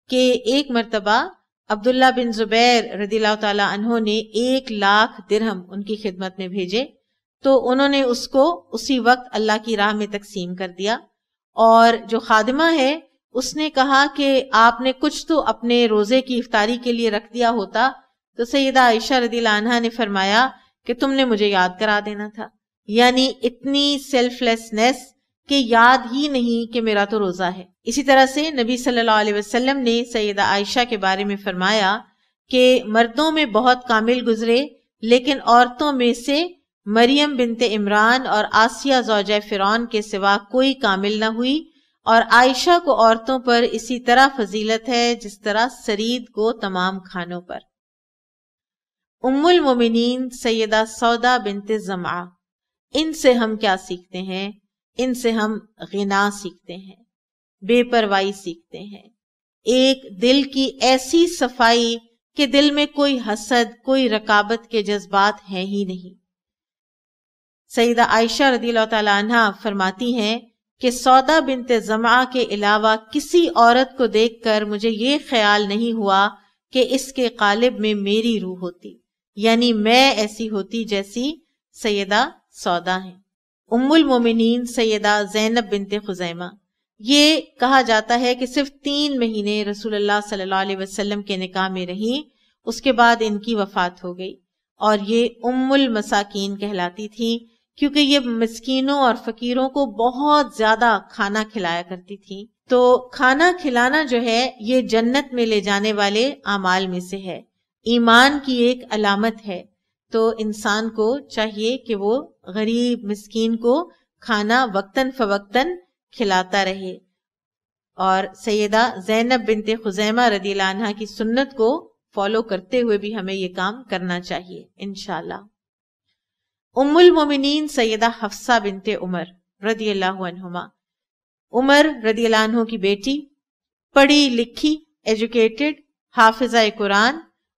Speaker 3: کہ ایک مرتبہ عبداللہ بن زبیر رضی اللہ تعالیٰ عنہ نے 1,00,000 درہم ان کی خدمت میں بھیجے، تو انہوں نے اس کو اسی وقت اللہ کی راہ میں تقسیم کر دیا، اور جو خادمہ ہے اس نے کہا کہ آپ نے کچھ تو اپنے روزے کی افطاری کے لیے رکھ دیا ہوتا، تو سیدہ عائشہ رضی اللہ عنہ نے فرمایا کہ تم نے مجھے یاد کرا دینا تھا، یعنی اتنی سیلف لیسنس کہ یاد ہی نہیں کہ میرا تو روزہ ہے۔ اسی طرح سے نبی صلی اللہ علیہ وسلم نے سیدہ عائشہ کے بارے میں فرمایا کہ مردوں میں بہت کامل گزرے، لیکن عورتوں میں سے مریم بنت عمران اور آسیہ زوجہ فرعون کے سوا کوئی کامل نہ ہوئی، اور عائشہ کو عورتوں پر اسی طرح فضیلت ہے جس طرح سرید کو تمام کھانوں پر۔ ام المومنین سیدہ سودا بنت زمعہ، ان سے ہم کیا سیکھتے ہیں؟ ان سے ہم غنا سیکھتے ہیں، بے پرواہی سیکھتے ہیں، ایک دل کی ایسی صفائی کہ دل میں کوئی حسد، کوئی رکابت کے جذبات ہیں ہی نہیں۔ سیدہ عائشہ رضی اللہ تعالیٰ عنہ فرماتی ہیں کہ سودا بنت زمعہ کے علاوہ کسی عورت کو دیکھ کر مجھے یہ خیال نہیں ہوا کہ اس کے قالب میں میری روح ہوتی، یعنی میں ایسی ہوتی جیسی سیدہ سودا ہیں۔ ام المومنین سیدہ زینب بنت خزیمہ، یہ کہا جاتا ہے کہ صرف 3 مہینے رسول اللہ صلی اللہ علیہ وسلم کے نکاح میں رہیں، اس کے بعد ان کی وفات ہو گئی، اور یہ ام المساکین کہلاتی تھی کیونکہ یہ مسکینوں اور فقیروں کو بہت زیادہ کھانا کھلایا کرتی تھی۔ تو کھانا کھلانا جو ہے یہ جنت میں لے جانے والے اعمال میں سے ہے، ایمان کی ایک علامت ہے، تو انسان کو چاہیے کہ وہ غریب مسکین کو کھانا وقتاً فوقتاً کھلاتا رہے۔ اور سیدہ زینب بنت خزیمہ رضی اللہ عنہ کی سنت کو فالو کرتے ہوئے بھی ہمیں یہ کام کرنا چاہیے انشاءاللہ۔ ام المومنین سیدہ حفصہ بنت عمر رضی اللہ عنہما، عمر رضی اللہ عنہ کی بیٹی، پڑھی لکھی، ایجوکیٹڈ، حافظہ قرآن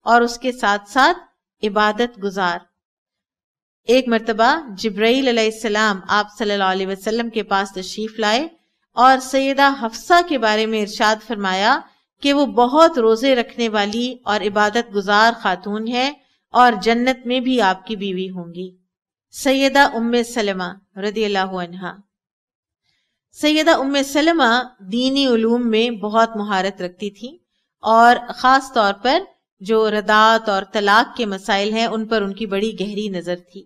Speaker 3: اور اس کے ساتھ ساتھ عبادت گزار۔ ایک مرتبہ جبرائیل علیہ السلام آپ صلی اللہ علیہ وسلم کے پاس تشریف لائے اور سیدہ حفصہ کے بارے میں ارشاد فرمایا کہ وہ بہت روزے رکھنے والی اور عبادت گزار خاتون ہے اور جنت میں بھی آپ کی بیوی ہوں گی۔ سیدہ ام سلمہ رضی اللہ عنہا، سیدہ ام سلمہ دینی علوم میں بہت مہارت رکھتی تھی اور خاص طور پر جو ردات اور طلاق کے مسائل ہیں ان پر ان کی بڑی گہری نظر تھی۔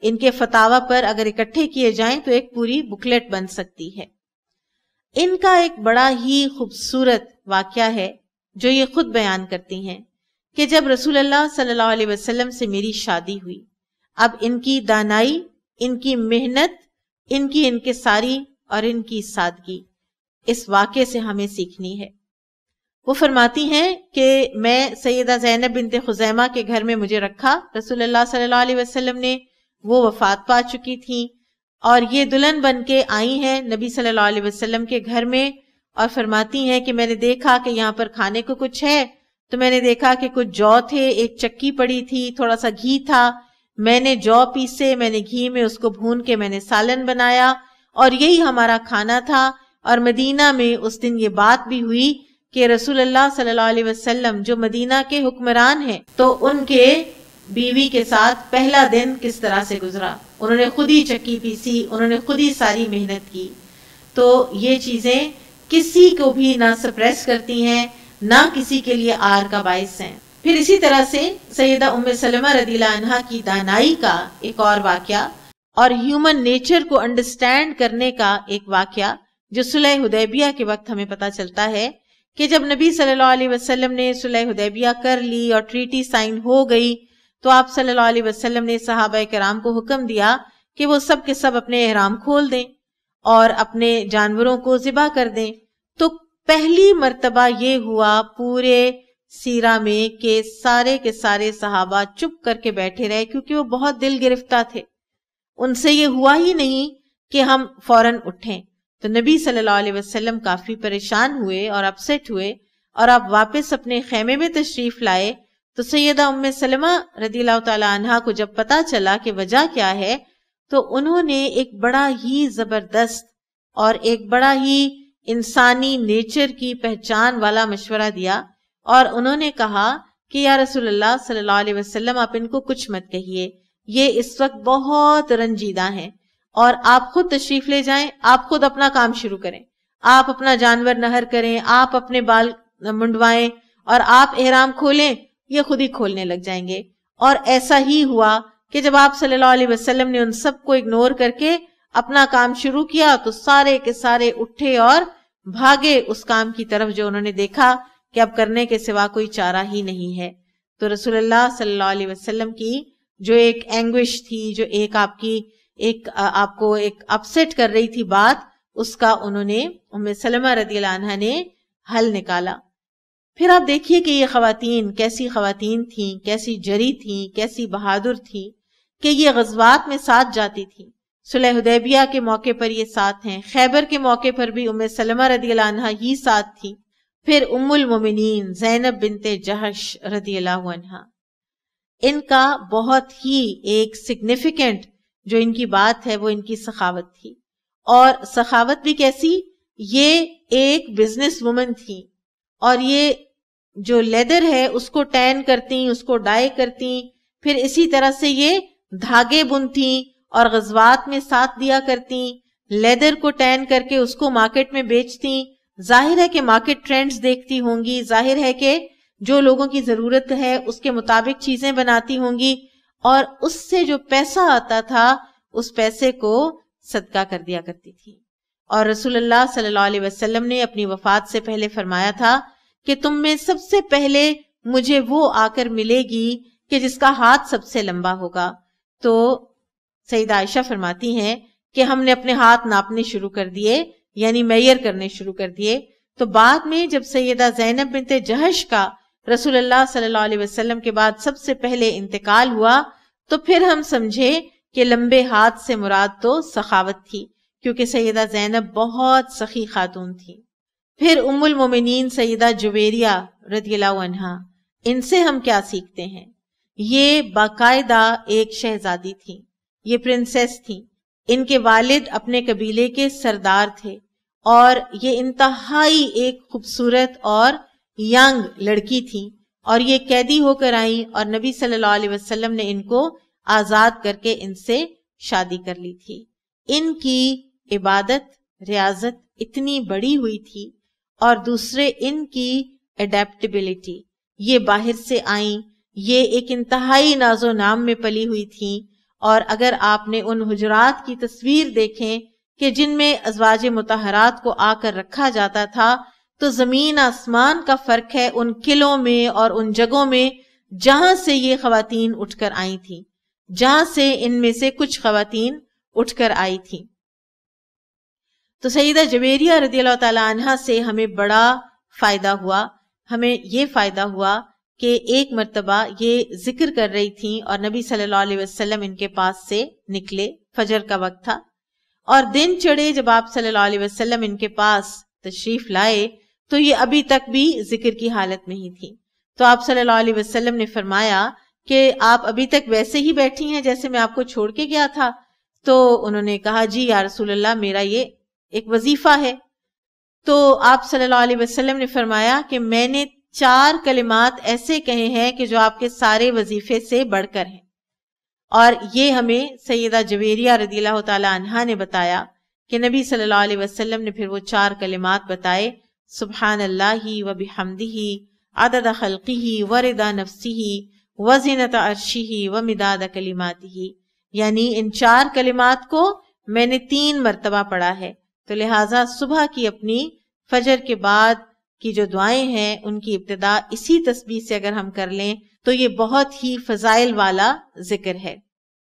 Speaker 3: ان کے فتاوی پر اگر اکٹھے کیے جائیں تو ایک پوری بکلیٹ بن سکتی ہے۔ ان کا ایک بڑا ہی خوبصورت واقعہ ہے جو یہ خود بیان کرتی ہیں کہ جب رسول اللہ صلی اللہ علیہ وسلم سے میری شادی ہوئی، اب ان کی دانائی، ان کی محنت، ان کی انکساری اور ان کی سادگی اس واقعے سے ہمیں سیکھنی ہے۔ وہ فرماتی ہیں کہ میں سیدہ زینب بنت خزیمہ کے گھر میں مجھے رکھا، رسول اللہ صلی اللہ علیہ وسلم نے، وہ وفات پا چکی تھیں اور یہ دلہن بن کے آئی ہیں نبی صلی اللہ علیہ وسلم کے گھر میں، اور فرماتی ہیں کہ میں نے دیکھا کہ یہاں پر کھانے کو کچھ ہے، تو میں نے دیکھا کہ کچھ جو تھے، ایک چکی پڑی تھی، تھوڑا سا گھی تھا، میں نے جو پیسے، میں نے گھی میں اس کو بھون کے میں نے سالن بنایا اور یہی ہمارا کھانا تھا۔ اور مدینہ میں اس دن یہ بات بھی ہوئی کہ رسول اللہ صلی اللہ علیہ وسلم جو مدینہ کے حکمران ہیں تو ان کے بیوی کے ساتھ پہلا دن کس طرح سے گزرا، انہوں نے خود ہی چکی پیسی، انہوں نے خود ہی ساری محنت کی۔ تو یہ چیزیں کسی کو بھی نہ سپریس کرتی ہیں، نہ کسی کے لیے آر کا باعث ہیں۔ پھر اسی طرح سے سیدہ ام سلمہ رضی اللہ عنہا کی دانائی کا ایک اور واقعہ اور ہیومن نیچر کو انڈرسٹینڈ کرنے کا ایک واقعہ جو صلح حدیبیہ کے وقت ہمیں پتہ چلتا ہے کہ جب نبی صلی اللہ علیہ وسلم نے صلح حدیبیہ کر لی اور ٹریٹی سائن ہو گئی تو آپ صلی اللہ علیہ وسلم نے صحابہ کرام کو حکم دیا کہ وہ سب کے سب اپنے احرام کھول دیں اور اپنے جانوروں کو ذبح کر دیں۔ تو پہلی مرتبہ یہ ہوا پورے سیرہ میں کہ سارے کے سارے صحابہ چپ کر کے بیٹھے رہے کیونکہ وہ بہت دل گرفتہ تھے، ان سے یہ ہوا ہی نہیں کہ ہم فوراً اٹھیں۔ تو نبی صلی اللہ علیہ وسلم کافی پریشان ہوئے اور اپسیٹ ہوئے اور آپ واپس اپنے خیمے میں تشریف لائے۔ تو سیدہ ام سلمہ رضی اللہ تعالی عنہا کو جب پتا چلا کہ وجہ کیا ہے تو انہوں نے ایک بڑا ہی زبردست اور ایک بڑا ہی انسانی نیچر کی پہچان والا مشورہ دیا اور انہوں نے کہا کہ یا رسول اللہ صلی اللہ علیہ وسلم آپ ان کو کچھ مت کہیے، یہ اس وقت بہت رنجیدہ ہیں اور آپ خود تشریف لے جائیں، آپ خود اپنا کام شروع کریں، آپ اپنا جانور نہر کریں، آپ اپنے بال منڈوائیں اور آپ احرام کھولیں، یہ خود ہی کھولنے لگ جائیں گے۔ اور ایسا ہی ہوا کہ جب آپ صلی اللہ علیہ وسلم نے ان سب کو اگنور کر کے اپنا کام شروع کیا تو سارے کے سارے اٹھے اور بھاگے اس کام کی طرف جو انہوں نے دیکھا کہ اب کرنے کے سوا کوئی چارہ ہی نہیں ہے۔ تو رسول اللہ صلی اللہ علیہ وسلم کی جو ایک اینگوش تھی، جو ایک آپ کو ایک اپسیٹ کر رہی تھی بات، اس کا انہوں نے ام سلمہ رضی اللہ عنہا نے حل نکالا۔ پھر آپ دیکھیے کہ یہ خواتین کیسی خواتین تھیں، کیسی جری تھیں، کیسی بہادر تھیں کہ یہ غزوات میں ساتھ جاتی تھیں۔ صلح حدیبیہ کے موقع پر یہ ساتھ ہیں، خیبر کے موقع پر بھی ام سلمہ رضی اللہ عنہا ہی ساتھ تھی۔ پھر ام المومنین زینب بنت جہش رضی اللہ عنہا، ان کا بہت ہی ایک سگنیفیکنٹ جو ان کی بات ہے وہ ان کی سخاوت تھی، اور سخاوت بھی کیسی، یہ ایک بزنس وومن تھی اور یہ جو لیدر ہے اس کو ٹین کرتی، اس کو ڈائی کرتی، پھر اسی طرح سے یہ دھاگے بنتی اور غزوات میں ساتھ دیا کرتی، لیدر کو ٹین کر کے اس کو مارکیٹ میں بیچتی۔ ظاہر ہے کہ مارکیٹ ٹرینڈز دیکھتی ہوں گی، ظاہر ہے کہ جو لوگوں کی ضرورت ہے اس کے مطابق چیزیں بناتی ہوں گی، اور اس سے جو پیسہ آتا تھا اس پیسے کو صدقہ کر دیا کرتی تھی۔ اور رسول اللہ صلی اللہ علیہ وسلم نے اپنی وفات سے پہلے فرمایا تھا کہ تم میں سب سے پہلے مجھے وہ آ کر ملے گی کہ جس کا ہاتھ سب سے لمبا ہوگا۔ تو سیدہ عائشہ فرماتی ہیں کہ ہم نے اپنے ہاتھ ناپنے شروع کر دیے، یعنی میئر کرنے شروع کر دیے۔ تو بعد میں جب سیدہ زینب بنت جہش کا رسول اللہ صلی اللہ علیہ وسلم کے بعد سب سے پہلے انتقال ہوا، تو پھر ہم سمجھے کہ لمبے ہاتھ سے مراد تو سخاوت تھی، کیونکہ سیدہ زینب بہت سخی خاتون تھی۔ پھر ام المومنین سیدہ جویریہ رضی اللہ عنہا، ان سے ہم کیا سیکھتے ہیں؟ یہ باقاعدہ ایک شہزادی تھی، یہ پرنسس تھی، ان کے والد اپنے قبیلے کے سردار تھے، اور یہ انتہائی ایک خوبصورت اور ینگ لڑکی تھی، اور یہ قیدی ہو کر آئیں، اور نبی صلی اللہ علیہ وسلم نے ان کو آزاد کر کے ان سے شادی کر لی تھی۔ ان کی عبادت ریاضت اتنی بڑی ہوئی تھی، اور دوسرے ان کی اڈیپٹیبلٹی، یہ باہر سے آئیں، یہ ایک انتہائی ناز و نام میں پلی ہوئی تھیں، اور اگر آپ نے ان حجرات کی تصویر دیکھیں کہ جن میں ازواج مطہرات کو آ کر رکھا جاتا تھا، تو زمین آسمان کا فرق ہے ان قلعوں میں اور ان جگہوں میں جہاں سے یہ خواتین اٹھ کر آئی تھیں، جہاں سے ان میں سے کچھ خواتین اٹھ کر آئی تھیں۔ تو سیدہ جویریہ رضی اللہ تعالی عنہا سے ہمیں بڑا فائدہ ہوا، ہمیں یہ فائدہ ہوا کہ ایک مرتبہ یہ ذکر کر رہی تھیں اور نبی صلی اللہ علیہ وسلم ان کے پاس سے نکلے، فجر کا وقت تھا، اور دن چڑھے جب آپ صلی اللہ علیہ وسلم ان کے پاس تشریف لائے تو یہ ابھی تک بھی ذکر کی حالت میں ہی تھی۔ تو آپ صلی اللہ علیہ وسلم نے فرمایا کہ آپ ابھی تک ویسے ہی بیٹھی ہیں جیسے میں آپ کو چھوڑ کے گیا تھا؟ تو انہوں نے کہا جی یا رسول اللہ، میرا یہ ایک وظیفہ ہے۔ تو آپ صلی اللہ علیہ وسلم نے فرمایا کہ میں نے 4 کلمات ایسے کہے ہیں کہ جو آپ کے سارے وظیفے سے بڑھ کر ہیں، اور یہ ہمیں سیدہ جویریہ رضی اللہ تعالی عنہا نے بتایا کہ نبی صلی اللہ علیہ وسلم نے پھر وہ 4 کلمات بتائے، سبحان اللہ و بحمدہ عدد خلقہ و رضا نفسہ و زینت عرشہ و مداد کلماتہ، یعنی ان 4 کلمات کو میں نے 3 مرتبہ پڑھا ہے۔ تو لہٰذا صبح کی اپنی فجر کے بعد کی جو دعائیں ہیں ان کی ابتدا اسی تسبیح سے اگر ہم کر لیں تو یہ بہت ہی فضائل والا ذکر ہے۔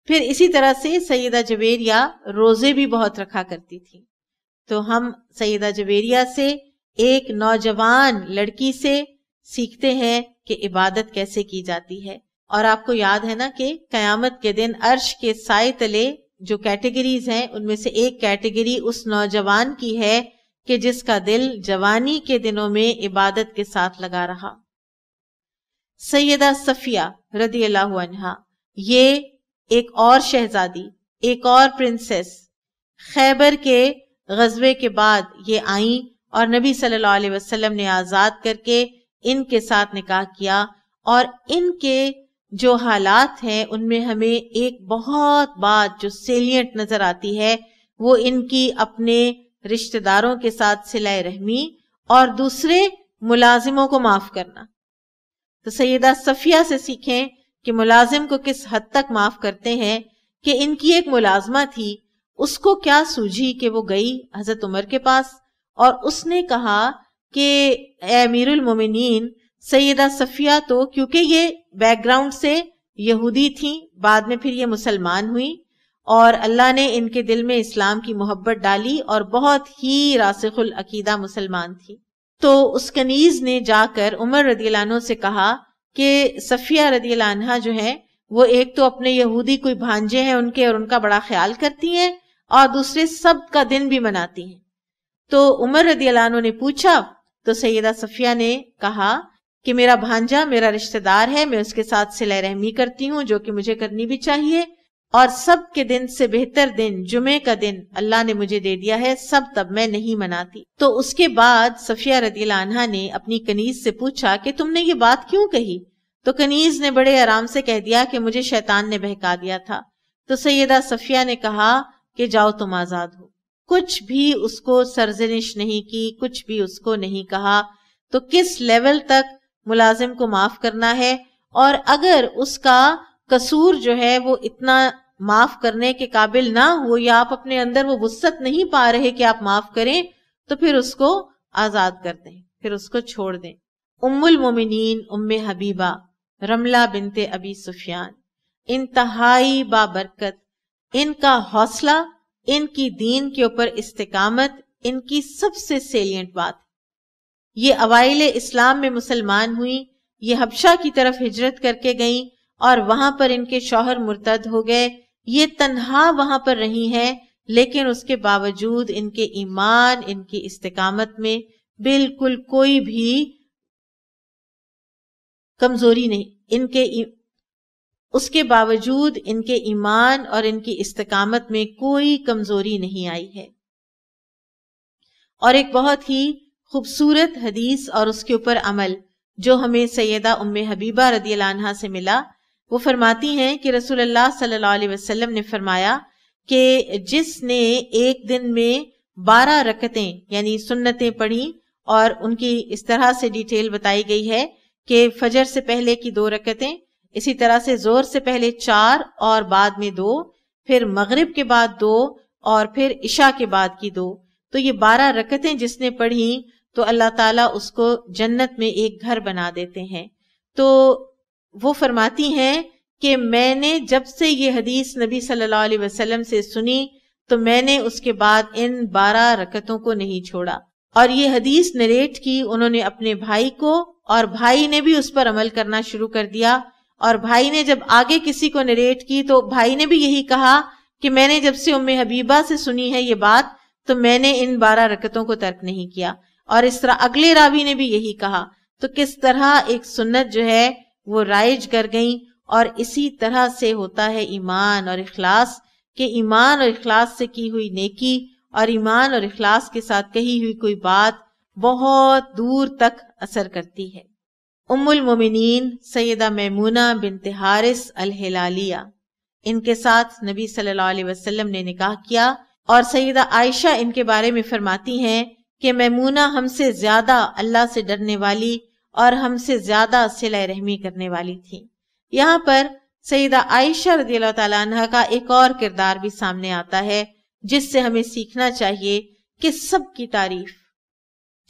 Speaker 3: پھر اسی طرح سے سیدہ جویریہ روزے بھی بہت رکھا کرتی تھی، تو ہم سیدہ جویریہ سے ایک نوجوان لڑکی سے سیکھتے ہیں کہ عبادت کیسے کی جاتی ہے۔ اور آپ کو یاد ہے نا کہ قیامت کے دن عرش کے سائے تلے جو کیٹیگریز ہیں ان میں سے ایک کیٹیگری اس نوجوان کی ہے کہ جس کا دل جوانی کے دنوں میں عبادت کے ساتھ لگا رہا۔ سیدہ صفیہ رضی اللہ عنہا، یہ ایک اور شہزادی، ایک اور پرنسس، خیبر کے غزوے کے بعد یہ آئیں اور نبی صلی اللہ علیہ وسلم نے آزاد کر کے ان کے ساتھ نکاح کیا، اور ان کے جو حالات ہیں ان میں ہمیں ایک بہت بات جو سیلینٹ نظر آتی ہے وہ ان کی اپنے رشتہ داروں کے ساتھ صلہ رحمی اور دوسرے ملازموں کو معاف کرنا۔ تو سیدہ صفیہ سے سیکھیں کہ ملازم کو کس حد تک معاف کرتے ہیں، کہ ان کی ایک ملازمہ تھی، اس کو کیا سوجھی کہ وہ گئی حضرت عمر کے پاس اور اس نے کہا کہ اے امیر المومنین، سیدہ صفیہ تو کیونکہ یہ بیک گراؤنڈ سے یہودی تھیں، بعد میں پھر یہ مسلمان ہوئی اور اللہ نے ان کے دل میں اسلام کی محبت ڈالی اور بہت ہی راسخ العقیدہ مسلمان تھی۔ تو اس کنیز نے جا کر عمر رضی اللہ عنہ سے کہا کہ صفیہ رضی اللہ عنہ جو ہیں وہ ایک تو اپنے یہودی کوئی بھانجے ہیں ان کے اور ان کا بڑا خیال کرتی ہیں، اور دوسرے سب کا دن بھی مناتی ہیں۔ تو عمر رضی اللہ عنہ نے پوچھا تو سیدہ صفیہ نے کہا کہ میرا بھانجا میرا رشتہ دار ہے، میں اس کے ساتھ صلہ رحمی کرتی ہوں جو کہ مجھے کرنی بھی چاہیے، اور سب کے دن سے بہتر دن جمعے کا دن اللہ نے مجھے دے دیا ہے، سب تب میں نہیں مناتی۔ تو اس کے بعد صفیہ رضی اللہ عنہا نے اپنی کنیز سے پوچھا کہ تم نے یہ بات کیوں کہی؟ تو کنیز نے بڑے آرام سے کہہ دیا کہ مجھے شیطان نے بہکا دیا تھا۔ تو سیدہ صفیہ نے کہا کہ جاؤ تم آزاد ہو، کچھ بھی اس کو سرزنش نہیں کی، کچھ بھی اس کو نہیں کہا۔ تو کس لیول تک ملازم کو معاف کرنا ہے، اور اگر اس کا قصور جو ہے وہ اتنا معاف کرنے کے قابل نہ ہو یا آپ اپنے اندر وہ وسعت نہیں پا رہے کہ آپ معاف کریں، تو پھر اس کو آزاد کر دیں، پھر اس کو چھوڑ دیں۔ ام المومنین ام حبیبہ رملہ بنت ابی سفیان انتہائی بابرکت، ان کا حوصلہ، ان کی دین کے اوپر استقامت ان کی سب سے سیلینٹ بات۔ یہ اوائل اسلام میں مسلمان ہوئی، یہ حبشہ کی طرف ہجرت کر کے گئیں اور وہاں پر ان کے شوہر مرتد ہو گئے. یہ تنہا وہاں پر رہی ہیں، لیکن اس کے باوجود ان کے ایمان، ان کی استقامت میں بالکل کوئی بھی کمزوری نہیں. اس کے باوجود ان کے ایمان اور ان کی استقامت میں کوئی کمزوری نہیں آئی ہے. اور ایک بہت ہی خوبصورت حدیث اور اس کے اوپر عمل جو ہمیں سیدہ ام حبیبہ رضی اللہ عنہا سے ملا، وہ فرماتی ہیں کہ رسول اللہ صلی اللہ علیہ وسلم نے فرمایا کہ جس نے ایک دن میں 12 رکعتیں یعنی سنتیں پڑھی، اور ان کی اس طرح سے ڈیٹیل بتائی گئی ہے کہ فجر سے پہلے کی 2 رکعتیں، اسی طرح سے زور سے پہلے 4 اور بعد میں 2، پھر مغرب کے بعد 2 اور پھر عشاء کے بعد کی 2، تو یہ 12 رکعتیں جس نے پڑھی تو اللہ تعالیٰ اس کو جنت میں ایک گھر بنا دیتے ہیں. تو وہ فرماتی ہیں کہ میں نے جب سے یہ حدیث نبی صلی اللہ علیہ وسلم سے سنی تو میں نے اس کے بعد ان 12 رکعتوں کو نہیں چھوڑا. اور یہ حدیث نریٹ کی انہوں نے اپنے بھائی کو، اور بھائی نے بھی اس پر عمل کرنا شروع کر دیا. اور بھائی نے جب آگے کسی کو نریٹ کی تو بھائی نے بھی یہی کہا کہ میں نے جب سے ام حبیبہ سے سنی ہے یہ بات تو میں نے ان 12 رکعتوں کو ترک نہیں کیا. اور اس طرح اگلے راوی نے بھی یہی کہا. تو کس طرح ایک سنت جو ہے وہ رائج کر گئیں. اور اسی طرح سے ہوتا ہے ایمان اور اخلاص، کہ ایمان اور اخلاص سے کی ہوئی نیکی اور ایمان اور اخلاص کے ساتھ کہی ہوئی کوئی بات بہت دور تک اثر کرتی ہے. ام المومنین سیدہ میمونہ بنت حارث الہلالیہ، ان کے ساتھ نبی صلی اللہ علیہ وسلم نے نکاح کیا. اور سیدہ عائشہ ان کے بارے میں فرماتی ہیں کہ میمونہ ہم سے زیادہ اللہ سے ڈرنے والی اور ہم سے زیادہ صلہ رحمی کرنے والی تھی. یہاں پر سیدہ عائشہ رضی اللہ تعالیٰ عنہ کا ایک اور کردار بھی سامنے آتا ہے جس سے ہمیں سیکھنا چاہیے کہ سب کی تعریف،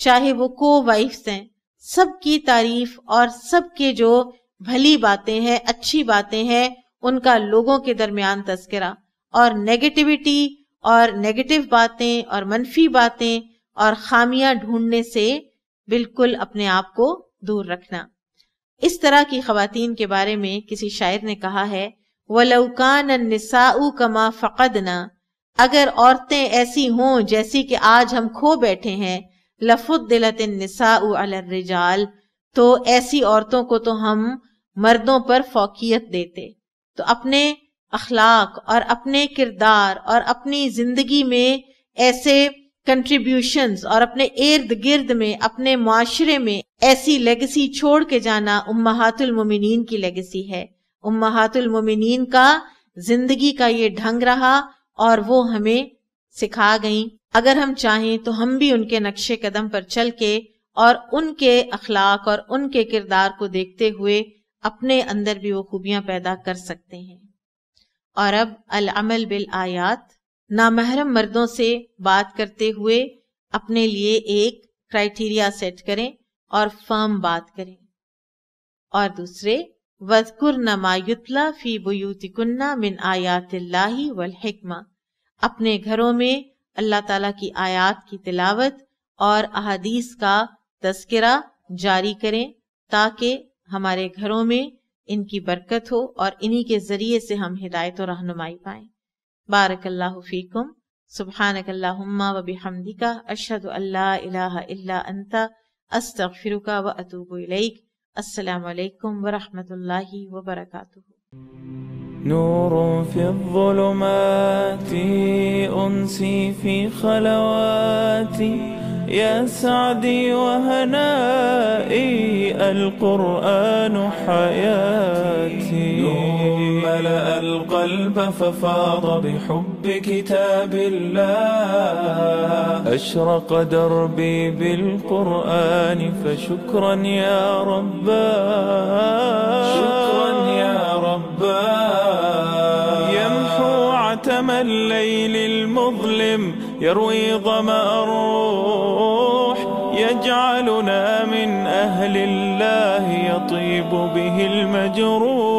Speaker 3: چاہے وہ کو وائفز ہیں، سب کی تعریف اور سب کے جو بھلی باتیں ہیں، اچھی باتیں ہیں، ان کا لوگوں کے درمیان تذکرہ، اور نیگیٹیوٹی اور نیگیٹو باتیں اور منفی باتیں اور خامیاں ڈھونڈنے سے بالکل اپنے آپ کو دور رکھنا. اس طرح کی خواتین کے بارے میں کسی شاعر نے کہا ہے وَلَوْ كَانَ النِّسَاءُ كَمَا فَقَدْنَا، اگر عورتیں ایسی ہوں جیسی کہ آج ہم کھو بیٹھے ہیں، لَفُضِّلَتِ النِّسَاءُ عَلَى الرِّجَالِ، تو ایسی عورتوں کو تو ہم مردوں پر فوقیت دیتے. تو اپنے اخلاق اور اپنے کردار اور اپنی زندگی میں ایسے کنٹریبیوشنز اور اپنے ارد گرد میں، اپنے معاشرے میں ایسی لیگسی چھوڑ کے جانا امہات المومنین کی لیگسی ہے. امہات المومنین کا زندگی کا یہ ڈھنگ رہا اور وہ ہمیں سکھا گئیں. اگر ہم چاہیں تو ہم بھی ان کے نقش قدم پر چل کے اور ان کے اخلاق اور ان کے کردار کو دیکھتے ہوئے اپنے اندر بھی وہ خوبیاں پیدا کر سکتے ہیں. اور اب العمل بالآیات، نامحرم مردوں سے بات کرتے ہوئے اپنے لیے ایک کرائیٹیریا سیٹ کریں اور فرم بات کریں. اور دوسرے وَاذْكُرْنَ مَا يُتْلَى فِي بُيُوتِكُنَّ مِنْ آیَاتِ اللَّهِ وَالْحِکْمَةِ، اپنے گھروں میں اللہ تعالیٰ کی آیات کی تلاوت اور احادیث کا تذکرہ جاری کریں تاکہ ہمارے گھروں میں ان کی برکت ہو اور انہی کے ذریعے سے ہم ہدایت و رہنمائی پائیں. بارک اللہ فیکم. سبحانک اللہم و بحمدک، اشہد ان لا الہ الا انت، استغفرک و اتوب الیک. السلام علیکم ورحمۃ اللہ وبرکاتہ.
Speaker 4: نور في الظلمات أنسي في خلواتي، يا سعدي وهنائي القرآن حياتي. نور ملأ القلب ففاض بحب كتاب الله، أشرق دربي بالقرآن فشكرا يا رباه، شكرا يا رباه. يمحو عتم الليل المظلم، يروي ظمأ الروح، يجعلنا من أهل الله يطيب به المجروح.